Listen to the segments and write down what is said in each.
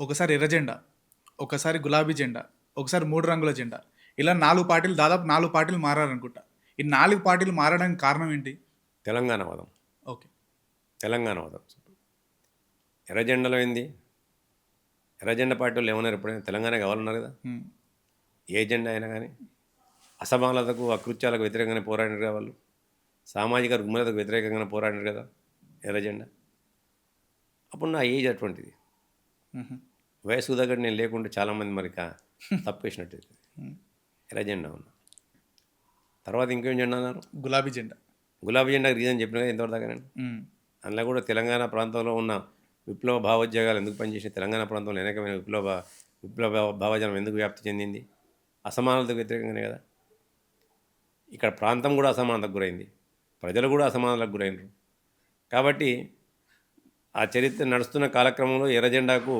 ఒకసారి ఎర్ర జెండా, ఒకసారి గులాబీ జెండా, ఒకసారి 3 రంగుల జెండా. ఇలా 4 పార్టీలు దాదాపు 4 పార్టీలు మారారనుకుంటా. ఈ 4 పార్టీలు మారడానికి కారణం ఏంటి? తెలంగాణ వాదం. ఓకే. తెలంగాణ వాదం. ఎర్రజెండలో ఏంది? ఎర్రజెండా పార్టీ వాళ్ళు ఏమన్నారు? ఎప్పుడైనా తెలంగాణ కావాలన్నారు కదా. హ్మ్. ఏ జెండా అయినా కానీ అసమానతకు అకృత్యాలకు వ్యతిరేకంగానే పోరాడినారు కదా వాళ్ళు. సామాజిక రుగ్మతకు వ్యతిరేకంగానే పోరాడినారు కదా ఎర్రజెండా. అప్పుడు నా ఏజ్ అటువంటిది. హుహు. వయసు దగ్గర నేను లేకుంటే చాలామంది మరి తప్పేసినట్టు ఎర్రజెండా ఉన్నా. తర్వాత ఇంకేం జెండా అన్నారు? గులాబీ జెండా. గులాబీ జెండాకి రీజన్ చెప్పిన కదా ఎంతవరకు దాకా నేను. హ్మ్. అందులో కూడా తెలంగాణ ప్రాంతంలో ఉన్న విప్లవ భావోద్వేగాలు ఎందుకు పనిచేసినాయి, తెలంగాణ ప్రాంతంలో అనేకమైన విప్లవ భావజాలం ఎందుకు వ్యాప్తి చెందింది, అసమానతకు వ్యతిరేకంగానే కదా. ఇక్కడ ప్రాంతం కూడా అసమానతకు గురైంది, ప్రజలు కూడా అసమానతలకు గురైనరు. కాబట్టి ఆ చరిత్ర నడుస్తున్న కాలక్రమంలో ఎర్రజెండాకు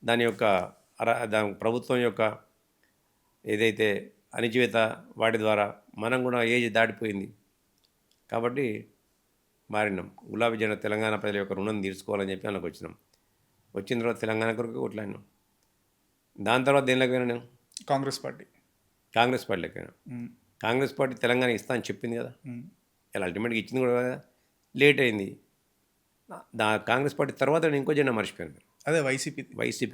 దాని యొక్క దాని ప్రభుత్వం యొక్క ఏదైతే అణిచివేత వాటి ద్వారా మనం కూడా ఏజ్ దాటిపోయింది కాబట్టి మారినాం. గులాబీ జెండా తెలంగాణ ప్రజల యొక్క రుణం తీర్చుకోవాలని చెప్పి అందులోకి వచ్చినాం. వచ్చిన తర్వాత తెలంగాణ కొరకు కొట్లాడినాం. దాని తర్వాత దేనిలోకి పోయినా నేను కాంగ్రెస్ పార్టీ. కాంగ్రెస్ పార్టీలోకి పోయినా. కాంగ్రెస్ పార్టీ తెలంగాణ ఇస్తా అని చెప్పింది కదా, ఇలా అల్టిమేట్గా ఇచ్చింది కూడా కదా. లేట్ అయింది. కాంగ్రెస్ పార్టీ తర్వాత నేను ఇంకో జెండా మర్చిపోయాను. అదే వైసీపీ.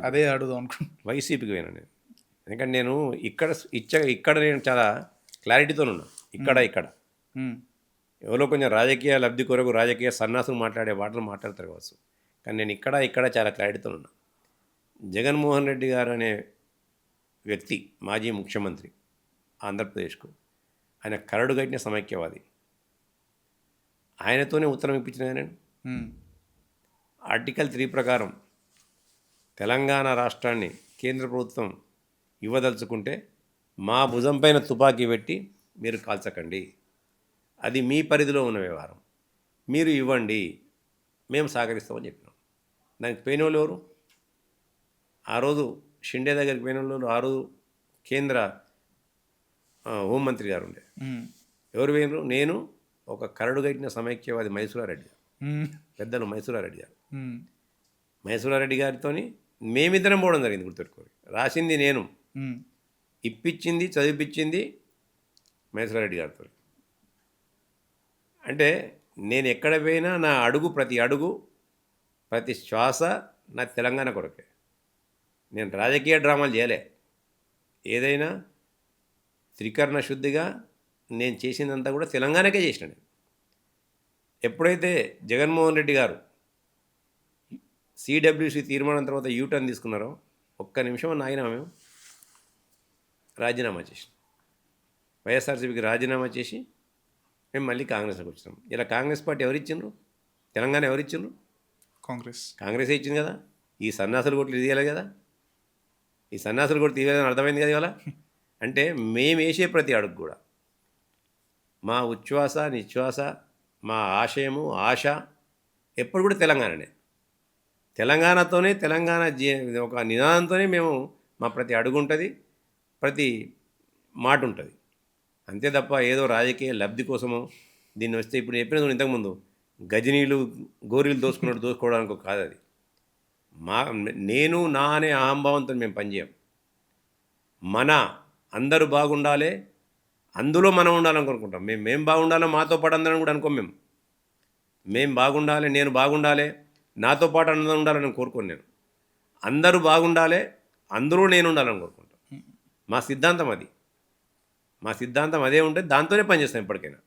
అదే అడుగుదాం అనుకుంటున్నాను. వైసీపీకి పోయినా నేను. ఎందుకంటే నేను ఇక్కడ నేను చాలా క్లారిటీతో ఉన్నా. ఇక్కడ ఎవరో కొంచెం రాజకీయ లబ్ధి కొరకు రాజకీయ సన్నాసులు మాట్లాడే మాటలు మాట్లాడతారు కావచ్చు, కానీ నేను ఇక్కడ చాలా క్లారిటీతో ఉన్నా. జగన్మోహన్ రెడ్డి గారు అనే వ్యక్తి మాజీ ముఖ్యమంత్రి ఆంధ్రప్రదేశ్కు, ఆయన కరడుగట్టిన సమైక్యవాది. ఆయనతోనే ఉత్తరం ఇప్పించిన నేను. ఆర్టికల్ 3 ప్రకారం తెలంగాణ రాష్ట్రాన్ని కేంద్ర ప్రభుత్వం ఇవ్వదలుచుకుంటే మా భుజం పైన తుపాకీ పెట్టి మీరు కాల్చకండి, అది మీ పరిధిలో ఉన్న వ్యవహారం, మీరు ఇవ్వండి, మేము సహకరిస్తామని చెప్పినాం. దానికి పోయిన వాళ్ళు ఎవరు? ఆ రోజు షిండే దగ్గరికి పోయిన వాళ్ళు ఆ రోజు కేంద్ర హోంమంత్రి గారు ఉండే. ఎవరు పోయినరు? నేను, ఒక కరడుగట్టిన సమైక్యవాది మైసూరారెడ్డి గారు, పెద్దలు మైసూరారెడ్డి గారు. మైసూరారెడ్డి గారితో మేమిద్దరం పోవడం జరిగింది. గుర్తుపెట్టుకోవాలి, రాసింది నేను, ఇప్పించింది చదివిపించింది మైసూరారెడ్డి గారితో. అంటే నేను ఎక్కడ పోయినా నా ప్రతి అడుగు ప్రతి శ్వాస నా తెలంగాణ కొరకే. నేను రాజకీయ డ్రామాలు చేయలే. ఏదైనా త్రికరణ శుద్ధిగా నేను చేసిందంతా కూడా తెలంగాణకే చేసిన. నేను ఎప్పుడైతే జగన్మోహన్ రెడ్డి గారు సిడబ్ల్యూసి తీర్మానం తర్వాత యూటర్న్ తీసుకున్నారో ఒక్క నిమిషం ఆగినా మేము రాజీనామా చేసినాం. వైఎస్ఆర్సీపీకి రాజీనామా చేసి మేము మళ్ళీ కాంగ్రెస్లోకి వచ్చినాం. ఇలా కాంగ్రెస్ పార్టీ ఎవరిచ్చిండ్రు? తెలంగాణ ఎవరిచ్చిండ్రు? కాంగ్రెసే ఇచ్చింది కదా. ఈ సన్నాసులు కొట్లు తీయాలి కదా, ఈ సన్నాసులు కొట్లు తీయాలని అర్థమైంది కదా ఇవాళ. అంటే మేము వేసే ప్రతి అడుగు కూడా మా ఉచ్ఛ్వాస నిశ్వాస, మా ఆశయము ఆశ ఎప్పుడు కూడా తెలంగాణనే. తెలంగాణతోనే ఒక నినాదంతోనే మేము మా ప్రతి అడుగు ఉంటుంది, ప్రతి మాట ఉంటుంది. అంతే తప్ప ఏదో రాజకీయ లబ్ధి కోసమో దీన్ని వస్తే ఇప్పుడు చెప్పిన ఇంతకుముందు గజనీలు గోరీలు దోసుకోవడానికి కాదు అది. నేను నా అనే అహంభావంతో మేము పనిచేయం. అందరూ బాగుండాలి, అందులో మనం ఉండాలని కోరుకుంటాం. మేము బాగుండాలి, మాతో పాటు అందరం కూడా అనుకోం. మేము బాగుండాలి, నేను బాగుండాలి, నాతో పాటు అందరూ ఉండాలని కోరుకోను. నేను అందరూ బాగుండాలి, అందరూ నేను ఉండాలని కోరుకుంటాను. మా సిద్ధాంతం అదే ఉంటే దాంతోనే పనిచేస్తాం ఎప్పటికైనా.